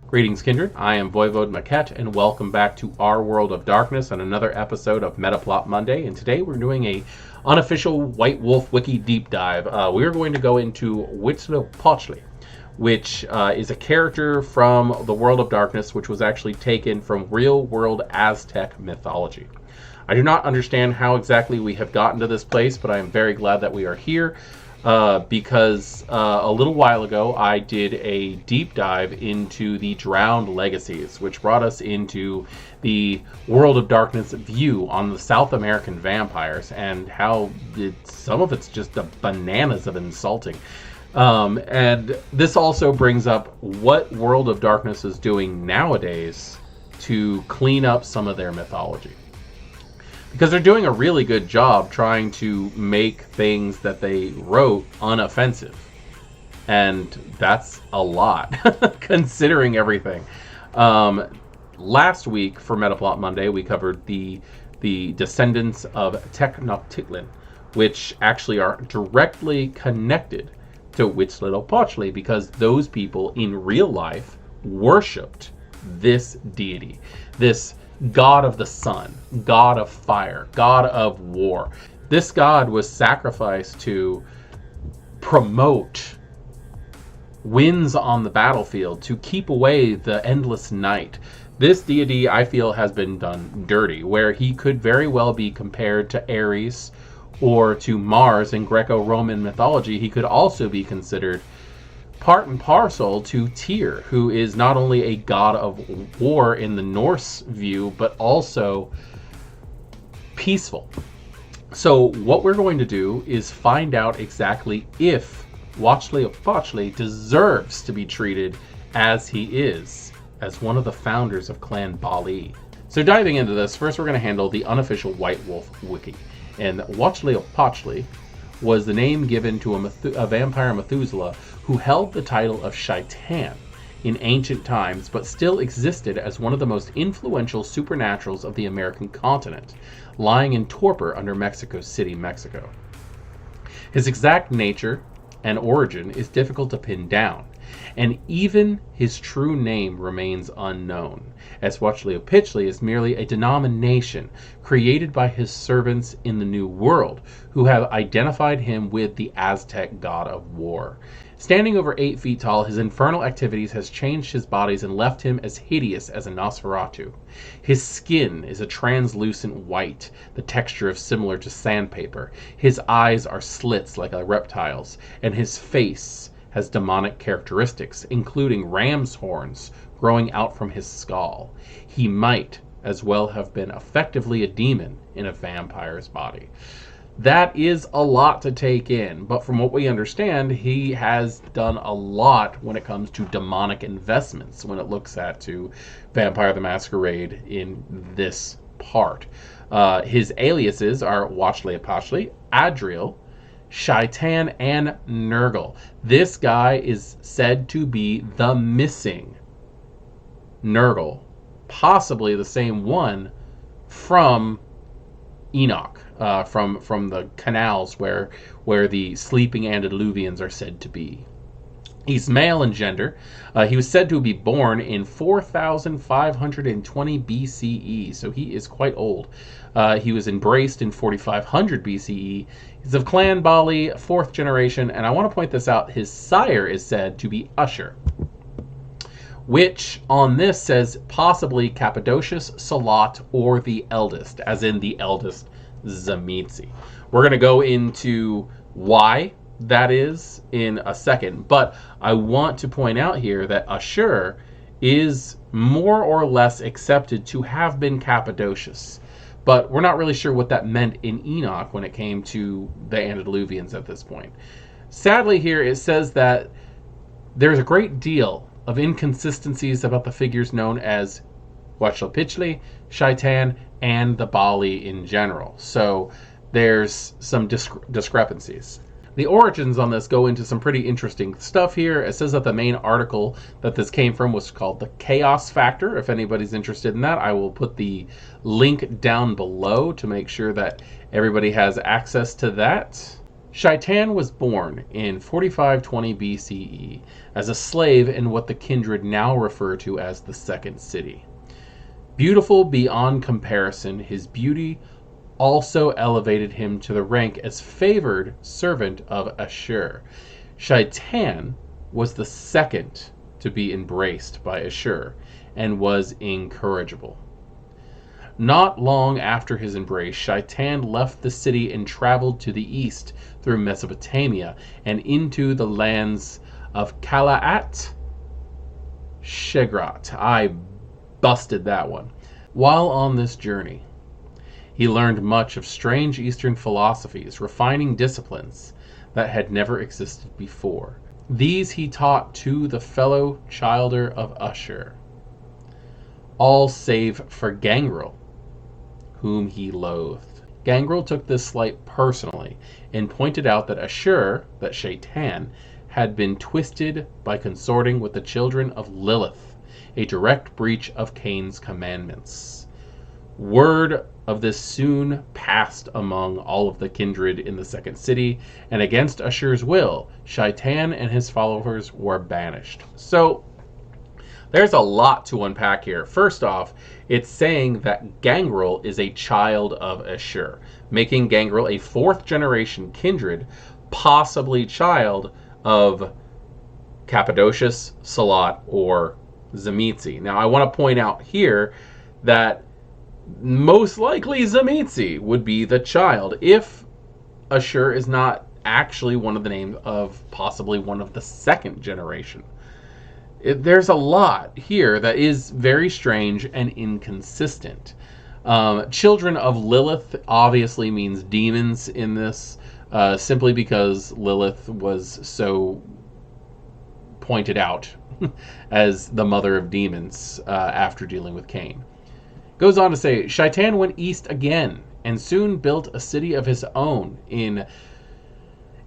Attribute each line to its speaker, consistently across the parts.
Speaker 1: Greetings, Kindred. I am WoD Huītzilōpōchtli, and welcome back to our World of Darkness and another episode of Metaplot Monday. And today we're doing a unofficial White Wolf Wiki deep dive. We're going to go into Huītzilōpōchtli, which is a character from the World of Darkness, which was actually taken from real-world Aztec mythology. I do not understand how exactly we have gotten to this place, but I am very glad that we are here. Because a little while ago I did a deep dive into the Drowned Legacies, which brought us into the World of Darkness view on the South American vampires and how some of it's just the bananas of insulting. And this also brings up what World of Darkness is doing nowadays to clean up some of their mythology. Because they're doing a really good job trying to make things that they wrote unoffensive. And that's a lot, considering everything. Last week, for Metaplot Monday, we covered the descendants of Tenochtitlan, which actually are directly connected to Huītzilōpōchtli, because those people in real life worshipped this deity, this God of the sun, God of fire, God of war. This god was sacrificed to promote wins on the battlefield, to keep away the endless night. This deity, I feel, has been done dirty, where he could very well be compared to Ares or to Mars in Greco-Roman mythology. He could also be considered part and parcel to Tyr, who is not only a god of war in the Norse view, but also peaceful. So what we're going to do is find out exactly if Huītzilōpōchtli deserves to be treated as he is, as one of the founders of Clan Bali. So diving into this, first we're going to handle the unofficial White Wolf Wiki. And Huītzilōpōchtli was the name given to a vampire Methuselah who held the title of Shaitan in ancient times, but still existed as one of the most influential supernaturals of the American continent, lying in torpor under Mexico City, Mexico. His exact nature and origin is difficult to pin down, and even his true name remains unknown, as Huītzilōpōchtli is merely a denomination created by his servants in the New World, who have identified him with the Aztec god of war. Standing over 8 feet tall, his infernal activities has changed his bodies and left him as hideous as a Nosferatu. His skin is a translucent white, the texture of similar to sandpaper. His eyes are slits like a reptile's, and his face has demonic characteristics, including ram's horns growing out from his skull. He might as well have been effectively a demon in a vampire's body. That is a lot to take in, but from what we understand, he has done a lot when it comes to demonic investments when it looks at to Vampire the Masquerade in this part. His aliases are Huītzilōpōchtli, Adriel, Shaitan, and Nurgle. This guy is said to be the missing Nurgle, possibly the same one from Enoch, from the canals where the sleeping antediluvians are said to be. He's male in gender. He was said to be born in 4520 BCE, so he is quite old. He was embraced in 4500 BCE. He's of Clan Bali, 4th generation, and I want to point this out. His sire is said to be Usher, which on this says possibly Cappadocius, Salat, or the eldest, as in the eldest Tzimisce. We're going to go into why that is in a second, but I want to point out here that Usher is more or less accepted to have been Cappadocius, but we're not really sure what that meant in Enoch when it came to the antediluvians at this point. Sadly, here it says that there's a great deal of inconsistencies about the figures known as Huītzilōpōchtli, Shaitan, and the Bali in general. So there's some discrepancies. The origins on this go into some pretty interesting stuff here. It says that the main article that this came from was called The Chaos Factor. If anybody's interested in that, I will put the link down below to make sure that everybody has access to that. Shaitan was born in 4520 BCE as a slave in what the Kindred now refer to as the Second City. Beautiful beyond comparison, his beauty also elevated him to the rank as favored servant of Ashur. Shaitan was the second to be embraced by Ashur and was incorrigible. Not long after his embrace, Shaitan left the city and traveled to the east through Mesopotamia and into the lands of Kalaat Shegrat. I busted that one. While on this journey, he learned much of strange Eastern philosophies, refining disciplines that had never existed before. These he taught to the fellow childer of Ashur, all save for Gangrel, whom he loathed. Gangrel took this slight personally and pointed out that Ashur, that Shaitan, had been twisted by consorting with the children of Lilith, a direct breach of Cain's commandments. Word of this soon passed among all of the kindred in the Second City, and against Ashur's will, Shaitan and his followers were banished. So, there's a lot to unpack here. First off, it's saying that Gangrel is a child of Ashur, making Gangrel a fourth generation kindred, possibly child of Cappadocius, Salat, or Tzimisce. Now, I want to point out here that most likely Tzimisce would be the child, if Ashur is not actually one of the names of possibly one of the second generation. There's a lot here that is very strange and inconsistent. Children of Lilith obviously means demons in this, simply because Lilith was so pointed out as the mother of demons after dealing with Cain. Goes on to say, Shaitan went east again and soon built a city of his own in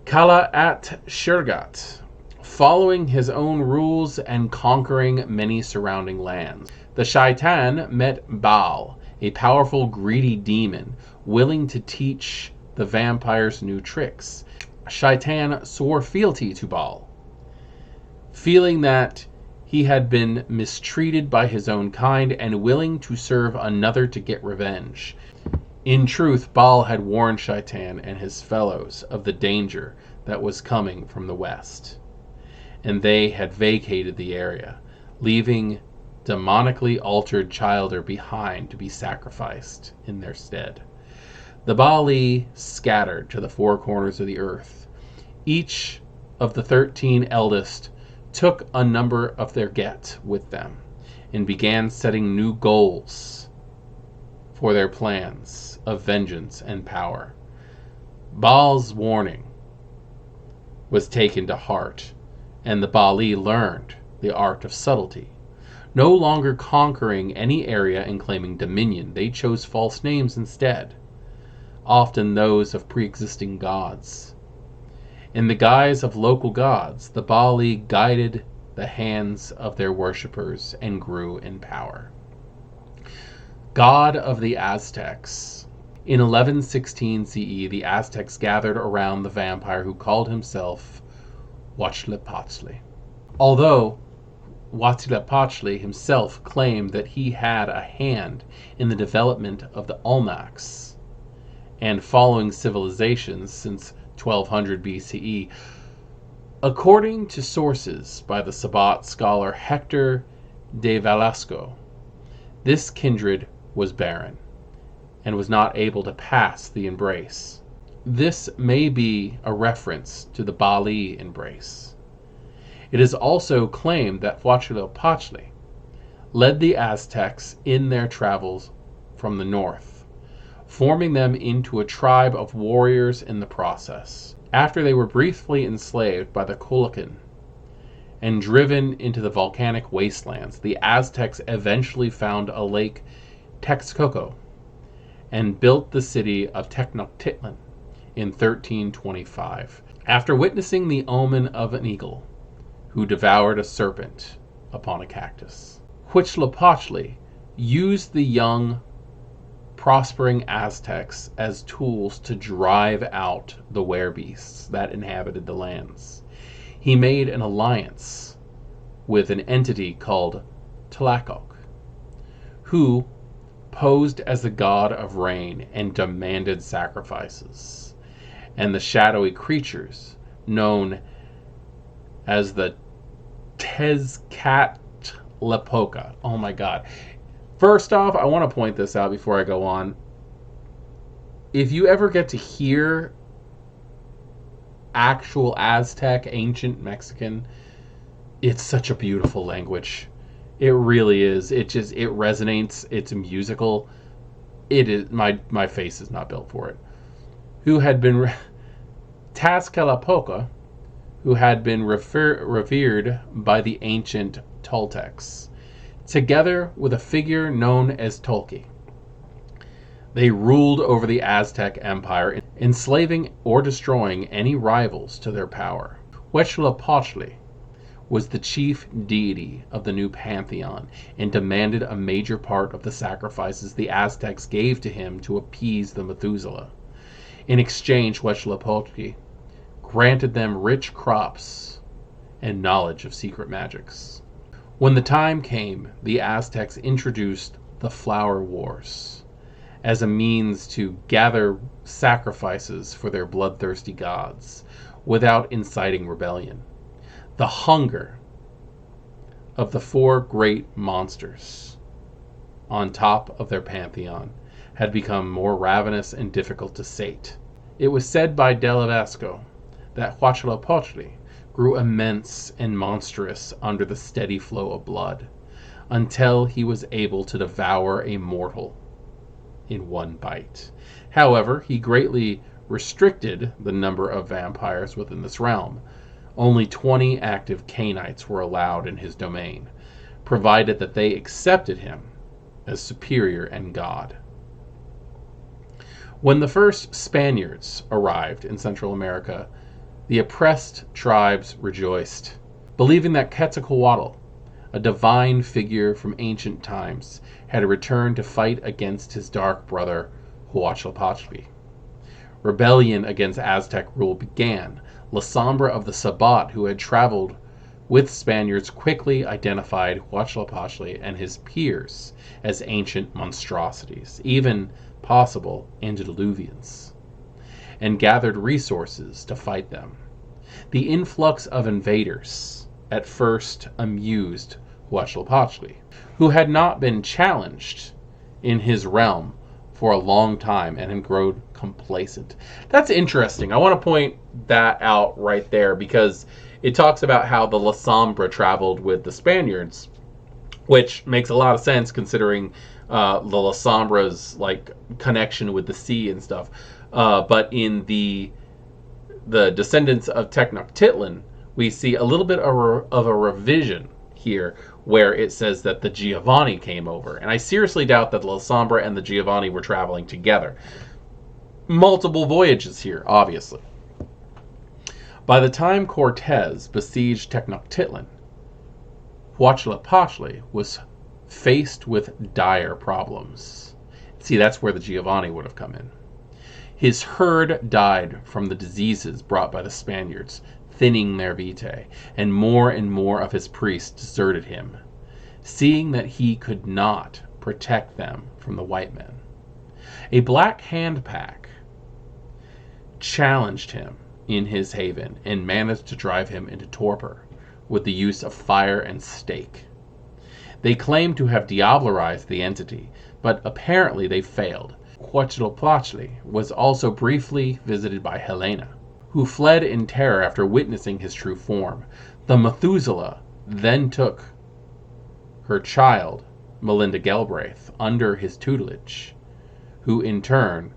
Speaker 1: Kalaat Shirgat, following his own rules and conquering many surrounding lands. The Shaitan met Baal, a powerful, greedy demon, willing to teach the vampires new tricks. Shaitan swore fealty to Baal, feeling that he had been mistreated by his own kind and willing to serve another to get revenge. In truth, Baal had warned Shaitan and his fellows of the danger that was coming from the west, and they had vacated the area, leaving demonically altered childer behind to be sacrificed in their stead. The Baali scattered to the four corners of the earth. Each of the 13 eldest took a number of their get with them and began setting new goals for their plans of vengeance and power. Baal's warning was taken to heart, and the Baali learned the art of subtlety. No longer conquering any area and claiming dominion, they chose false names instead, often those of pre-existing gods. In the guise of local gods, the Baali guided the hands of their worshippers and grew in power. God of the Aztecs. In 1116 CE, the Aztecs gathered around the vampire who called himself Huītzilōpōchtli. Although Huītzilōpōchtli himself claimed that he had a hand in the development of the Olmecs and following civilizations since 1200 BCE, according to sources by the Sabbat scholar Hector de Velasco, this kindred was barren and was not able to pass the embrace. This may be a reference to the Baali embrace. It is also claimed that Huītzilōpōchtli led the Aztecs in their travels from the north, forming them into a tribe of warriors in the process. After they were briefly enslaved by the Colocan and driven into the volcanic wastelands, the Aztecs eventually found a lake Texcoco and built the city of Tenochtitlan in 1325, after witnessing the omen of an eagle who devoured a serpent upon a cactus. Huītzilōpōchtli used the young prospering Aztecs as tools to drive out the werebeasts that inhabited the lands. He made an alliance with an entity called Tlacoc, who posed as the god of rain and demanded sacrifices, and the shadowy creatures known as the Tezcatlipoca. Oh my god. First off, I want to point this out before I go on. If you ever get to hear actual Aztec, ancient Mexican, it's such a beautiful language. It really is. It resonates. It's musical. It is. My face is not built for it. Who had been Tezcatlipoca, who had been revered by the ancient Toltecs, together with a figure known as Tolki. They ruled over the Aztec Empire, enslaving or destroying any rivals to their power. Huītzilōpōchtli was the chief deity of the new pantheon and demanded a major part of the sacrifices the Aztecs gave to him to appease the Methuselah. In exchange, Huītzilōpōchtli granted them rich crops and knowledge of secret magics. When the time came, the Aztecs introduced the Flower Wars as a means to gather sacrifices for their bloodthirsty gods without inciting rebellion. The hunger of the four great monsters on top of their pantheon had become more ravenous and difficult to sate. It was said by Delavesco that Huītzilōpōchtli grew immense and monstrous under the steady flow of blood, until he was able to devour a mortal in one bite. However, he greatly restricted the number of vampires within this realm. Only 20 active Cainites were allowed in his domain, provided that they accepted him as superior and god. When the first Spaniards arrived in Central America, the oppressed tribes rejoiced, believing that Quetzalcoatl, a divine figure from ancient times, had returned to fight against his dark brother, Huītzilōpōchtli. Rebellion against Aztec rule began. La Sombra of the Sabbat, who had traveled with Spaniards, quickly identified Huītzilōpōchtli and his peers as ancient monstrosities, even possible antediluvians, and gathered resources to fight them. The influx of invaders at first amused Huītzilōpōchtli, who had not been challenged in his realm for a long time and had grown complacent. That's interesting. I want to point that out right there because it talks about how the La Sombra traveled with the Spaniards, which makes a lot of sense considering the La Sombra's connection with the sea and stuff. But in the descendants of Tenochtitlan, we see a little bit of a revision here where it says that the Giovanni came over. And I seriously doubt that La Sombra and the Giovanni were traveling together. Multiple voyages here, obviously. By the time Cortez besieged Tenochtitlan, Huītzilōpōchtli was faced with dire problems. See, that's where the Giovanni would have come in. His herd died from the diseases brought by the Spaniards, thinning their vitae, and more of his priests deserted him, seeing that he could not protect them from the white men. A black hand pack challenged him in his haven and managed to drive him into torpor with the use of fire and stake. They claimed to have diablerized the entity, but apparently they failed. Huītzilōpōchtli was also briefly visited by Helena, who fled in terror after witnessing his true form. The Methuselah then took her child, Melinda Galbraith, under his tutelage, who in turn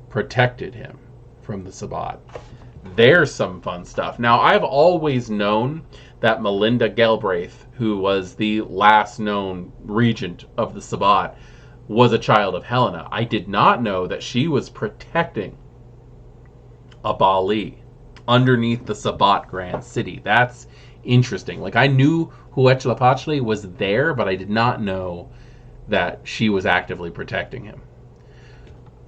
Speaker 1: protected him from the Sabbat. There's some fun stuff. Now, I've always known that Melinda Galbraith, who was the last known regent of the Sabbat, was a child of Helena. I did not know that she was protecting a Bali underneath the Sabbat Grand City. That's interesting. I knew Huītzilōpōchtli was there, but I did not know that she was actively protecting him.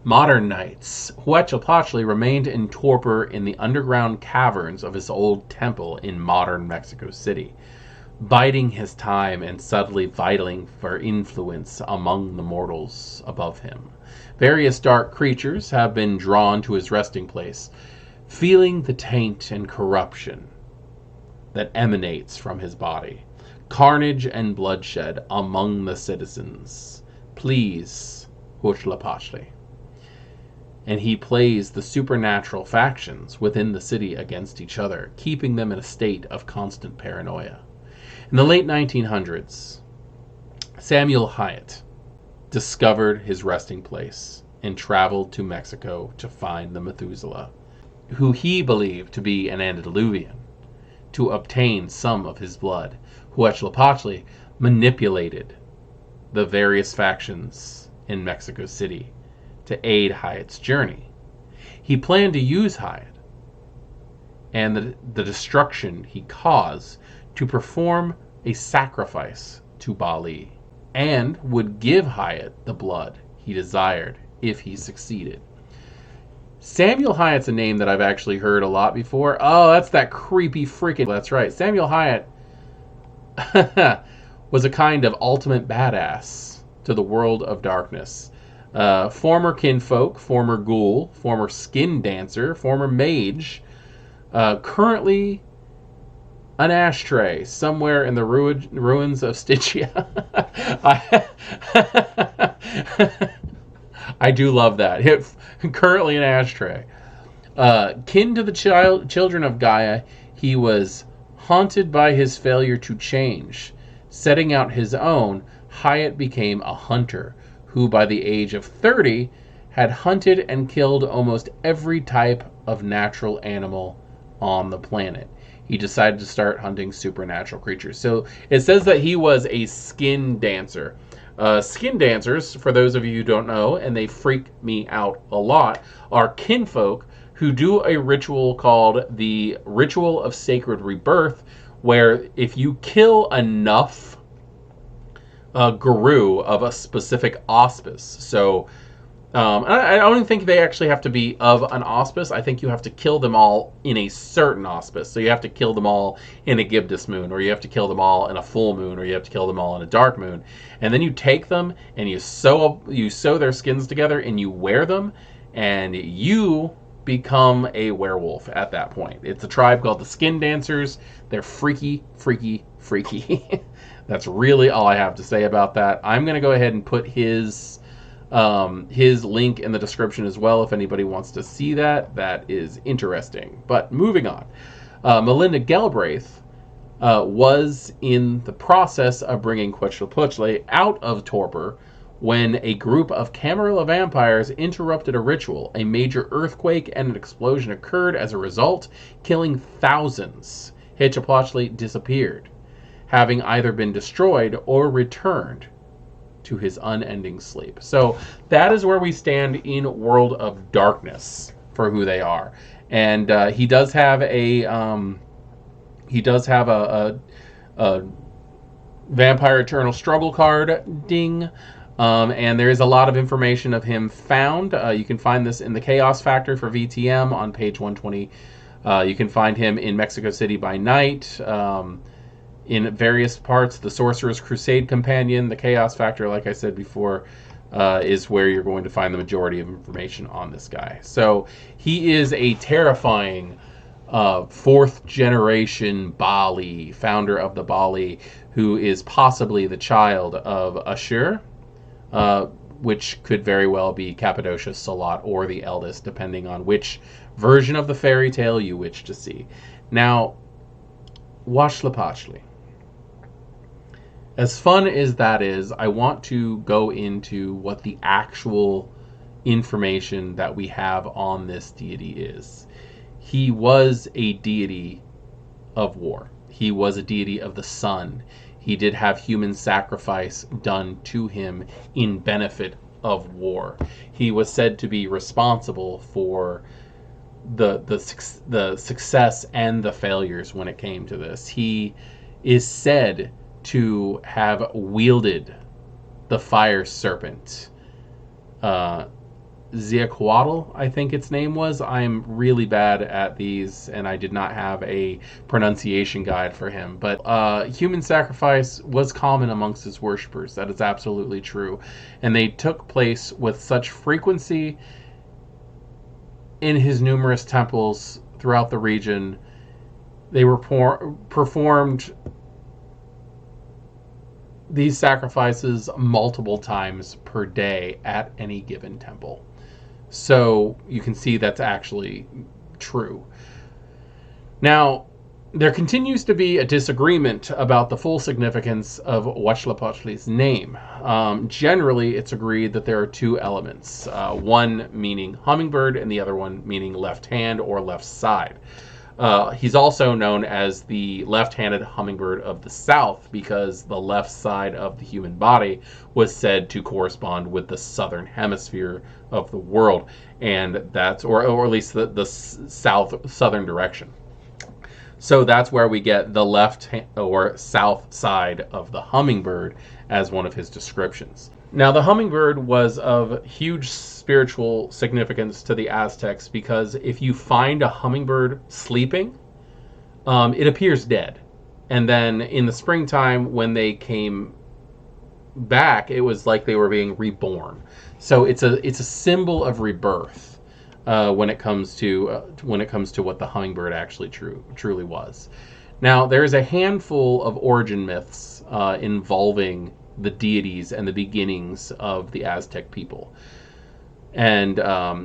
Speaker 1: Modern nights, Huītzilōpōchtli remained in torpor in the underground caverns of his old temple in modern Mexico City, biding his time and subtly vital for influence among the mortals above him. Various dark creatures have been drawn to his resting place, feeling the taint and corruption that emanates from his body. Carnage and bloodshed among the citizens. Please, Huītzilōpōchtli. And he plays the supernatural factions within the city against each other, keeping them in a state of constant paranoia. In the late 1900s, Samuel Haight discovered his resting place and traveled to Mexico to find the Methuselah, who he believed to be an antediluvian, to obtain some of his blood. Huītzilōpōchtli manipulated the various factions in Mexico City to aid Haight's journey. He planned to use Haight and the destruction he caused to perform a sacrifice to Bali, and would give Haight the blood he desired if he succeeded. Samuel Haight's a name that I've actually heard a lot before. Oh, that's that creepy freaking... That's right. Samuel Haight was a kind of ultimate badass to the world of darkness. Former kinfolk, former ghoul, former skin dancer, former mage, currently an ashtray somewhere in the ruins of Stygia. I do love that. Currently an ashtray. Kin to the children of Gaia, he was haunted by his failure to change. Setting out his own, Haight became a hunter who, by the age of 30, had hunted and killed almost every type of natural animal on the planet. He decided to start hunting supernatural creatures. So it says that he was a skin dancer. Skin dancers, for those of you who don't know, and they freak me out a lot, are kinfolk who do a ritual called the Ritual of Sacred Rebirth, where if you kill enough guru of a specific auspice, so I don't think they actually have to be of an auspice. I think you have to kill them all in a certain auspice. So you have to kill them all in a gibbous moon, or you have to kill them all in a full moon, or you have to kill them all in a dark moon. And then you take them and you sew their skins together and you wear them, and you become a werewolf at that point. It's a tribe called the Skin Dancers. They're freaky, freaky, freaky. That's really all I have to say about that. I'm going to go ahead and put his link in the description as well if anybody wants to see that. That is interesting. But moving on. Melinda Galbraith was in the process of bringing Huītzilōpōchtli out of torpor when a group of Camarilla vampires interrupted a ritual. A major earthquake and an explosion occurred as a result, killing thousands. Huītzilōpōchtli disappeared, having either been destroyed or returned to his unending sleep. So that is where we stand in World of Darkness for who they are. And he does have a Vampire Eternal Struggle card, ding. And there is a lot of information of him found. You can find this in the Chaos Factor for VTM on page 120. You can find him in Mexico City by Night. In various parts, the Sorcerer's Crusade Companion, the Chaos Factor, like I said before, is where you're going to find the majority of information on this guy. So he is a terrifying fourth generation Bali, founder of the Bali, who is possibly the child of Ashur, which could very well be Cappadocia, Salat, or the eldest, depending on which version of the fairy tale you wish to see. Now, Huītzilōpōchtli. As fun as that is, I want to go into what the actual information that we have on this deity is. He was a deity of war. He was a deity of the sun. He did have human sacrifice done to him in benefit of war. He was said to be responsible for the success and the failures when it came to this. He is said to have wielded the fire serpent. Ziaquatl, I think its name was. I'm really bad at these, and I did not have a pronunciation guide for him. But human sacrifice was common amongst his worshippers. That is absolutely true. And they took place with such frequency in his numerous temples throughout the region. They were performed these sacrifices multiple times per day at any given temple. So you can see that's actually true. Now, there continues to be a disagreement about the full significance of Huītzilōpōchtli's name. Generally, it's agreed that there are two elements, one meaning hummingbird and the other one meaning left hand or left side. He's also known as the left-handed hummingbird of the South because the left side of the human body was said to correspond with the southern hemisphere of the world, and that's or at least the southern direction. So that's where we get the left or south side of the hummingbird as one of his descriptions. Now, the hummingbird was of huge spiritual significance to the Aztecs because if you find a hummingbird sleeping, it appears dead. And then in the springtime, when they came back, it was like they were being reborn. So it's a symbol of rebirth when it comes to what the hummingbird actually truly was. Now, there's a handful of origin myths involving the deities and the beginnings of the Aztec people. And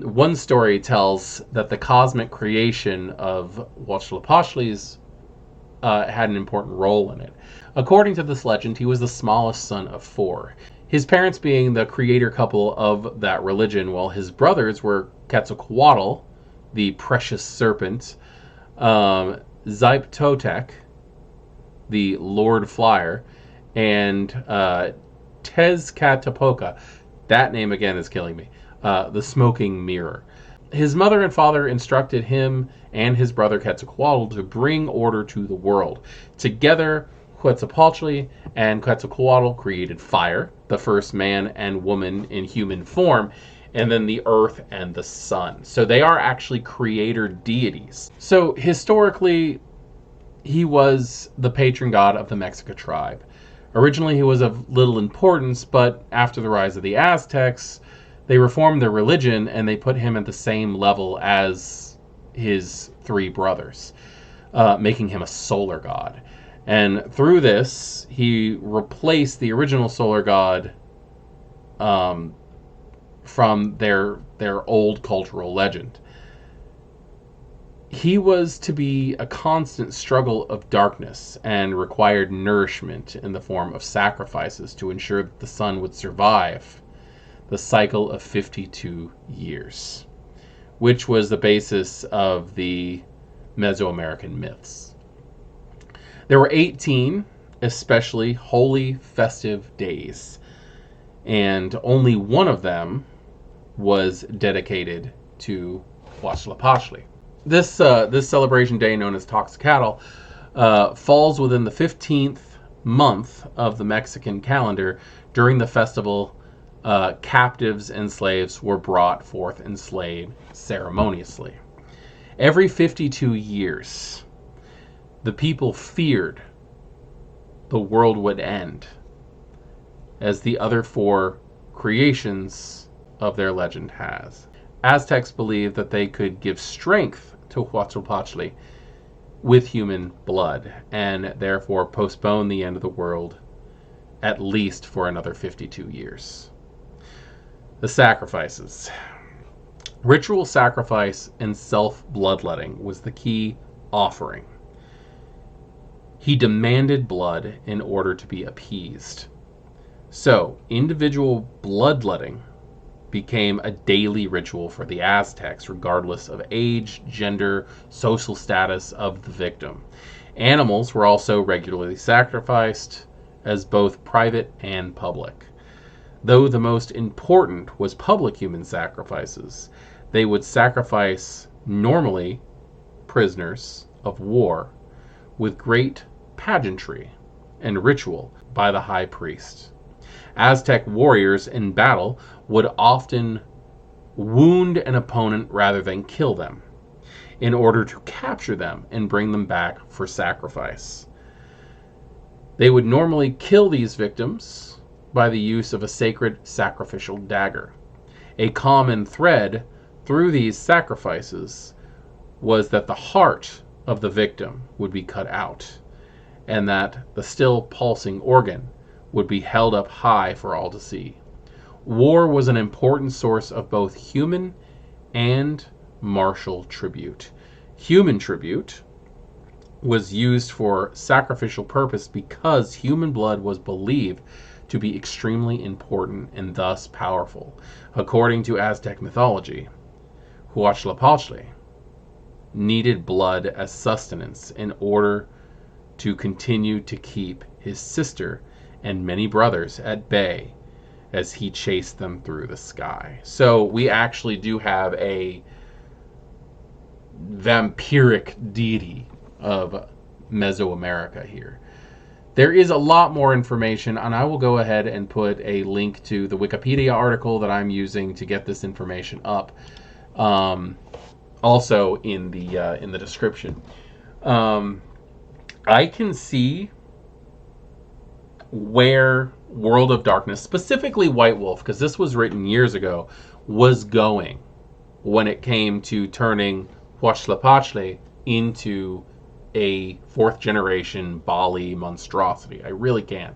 Speaker 1: one story tells that the cosmic creation of Huītzilōpōchtli's had an important role in it. According to this legend, he was the smallest son of four, his parents being the creator couple of that religion, while his brothers were Quetzalcoatl, the precious serpent, Zyptotec, the Lord Flyer, and Tezcatlipoca. That name again is killing me. The Smoking Mirror. His mother and father instructed him and his brother Quetzalcoatl to bring order to the world. Together, Huītzilōpōchtli and Quetzalcoatl created fire, the first man and woman in human form, and then the earth and the sun. So they are actually creator deities. So historically, he was the patron god of the Mexica tribe. Originally, he was of little importance, but after the rise of the Aztecs, they reformed their religion and they put him at the same level as his three brothers, making him a solar god. And through this, he replaced the original solar god from their old cultural legend. He was to be a constant struggle of darkness and required nourishment in the form of sacrifices to ensure that the sun would survive the cycle of 52 years, which was the basis of the Mesoamerican myths. There were 18 especially holy festive days, and only one of them was dedicated to Huītzilōpōchtli. This celebration day, known as Toxicatl, falls within the 15th month of the Mexican calendar. During the festival, captives and slaves were brought forth enslaved ceremoniously. Every 52 years, the people feared the world would end, as the other four creations of their legend has. Aztecs believed that they could give strength to Huītzilōpōchtli with human blood, and therefore postpone the end of the world at least for another 52 years. The sacrifices. Ritual sacrifice and self-bloodletting was the key offering. He demanded blood in order to be appeased. So, individual bloodletting became a daily ritual for the Aztecs, regardless of age, gender, social status of the victim. Animals were also regularly sacrificed, as both private and public. Though the most important was public human sacrifices, they would sacrifice, normally, prisoners of war with great pageantry and ritual by the high priest. Aztec warriors in battle would often wound an opponent rather than kill them in order to capture them and bring them back for sacrifice. They would normally kill these victims by the use of a sacred sacrificial dagger. A common thread through these sacrifices was that the heart of the victim would be cut out, and that the still pulsing organ would be held up high for all to see. War was an important source of both human and martial tribute. Human tribute was used for sacrificial purpose because human blood was believed to be extremely important and thus powerful. According to Aztec mythology, Huītzilōpōchtli needed blood as sustenance in order to continue to keep his sister and many brothers at bay as he chased them through the sky. So we actually do have a vampiric deity of Mesoamerica here. There is a lot more information, and I will go ahead and put a link to the Wikipedia article that I'm using to get this information up, also in the description. I can see where World of Darkness, specifically White Wolf, because this was written years ago, was going when it came to turning Huītzilōpōchtli into a fourth generation Bali monstrosity. I really can.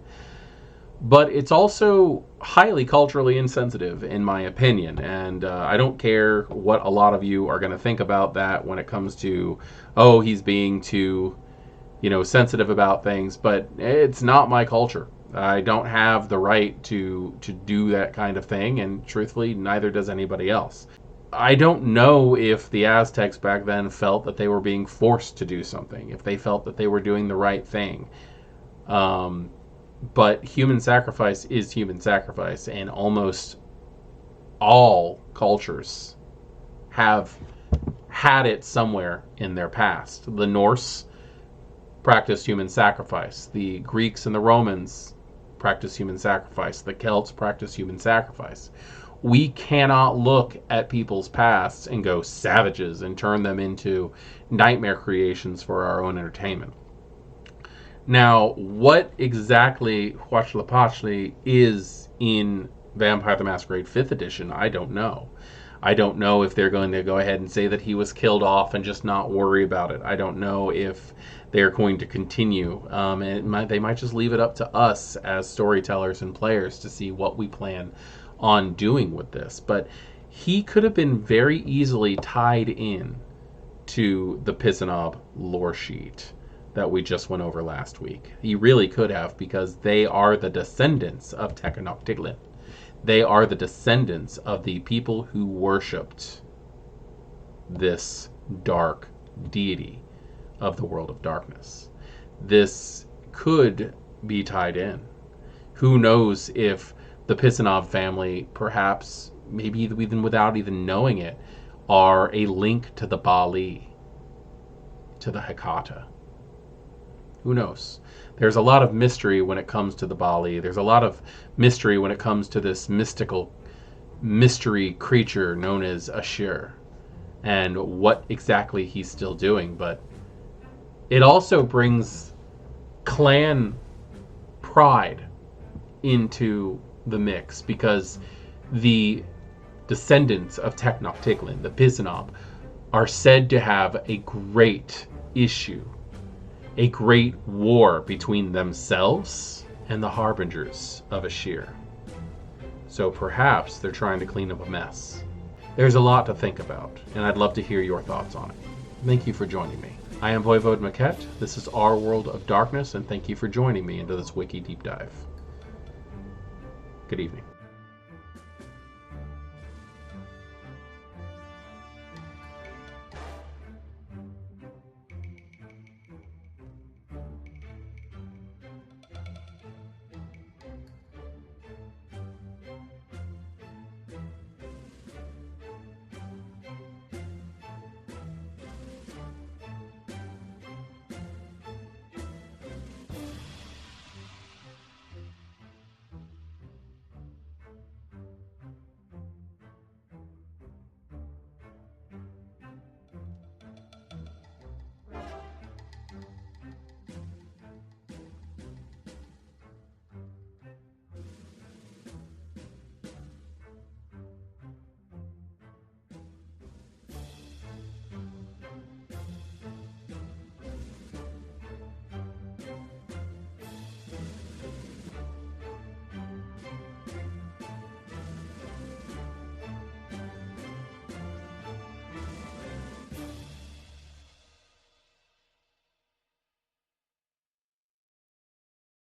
Speaker 1: But it's also highly culturally insensitive, in my opinion, and I don't care what a lot of you are going to think about that when it comes to, oh, he's being too, sensitive about things, but it's not my culture. I don't have the right to do that kind of thing, and truthfully, neither does anybody else. I don't know if the Aztecs back then felt that they were being forced to do something, if they felt that they were doing the right thing. But human sacrifice is human sacrifice, and almost all cultures have had it somewhere in their past. The Norse practiced human sacrifice. The Greeks and the Romans practiced human sacrifice. The Celts practiced human sacrifice. We cannot look at people's pasts and go savages and turn them into nightmare creations for our own entertainment. Now, what exactly Huītzilōpōchtli is in Vampire the Masquerade 5th edition, I don't know. I don't know if they're going to go ahead and say that he was killed off and just not worry about it. I don't know if they're going to continue. They might just leave it up to us as storytellers and players to see what we plan on doing with this. But he could have been very easily tied in to the Pisanov lore sheet that we just went over last week. He really could have, because they are the descendants of Tenochtitlan. They are the descendants of the people who worshipped this dark deity of the world of darkness. This could be tied in. Who knows if the Pisanov family, perhaps, maybe even without even knowing it, are a link to the Bali, to the Hecata. Who knows? There's a lot of mystery when it comes to the Bali. There's a lot of mystery when it comes to this mystical mystery creature known as Ashur, and what exactly he's still doing. But it also brings clan pride into the mix, because the descendants of Tenochtitlan, the Pisanov, are said to have a great issue, a great war between themselves and the harbingers of Ashur. So perhaps they're trying to clean up a mess. There's a lot to think about, and I'd love to hear your thoughts on it. Thank you for joining me. I am WoD Huītzilōpōchtli. This is Our World of Darkness, and thank you for joining me into this Wiki deep dive. Good evening.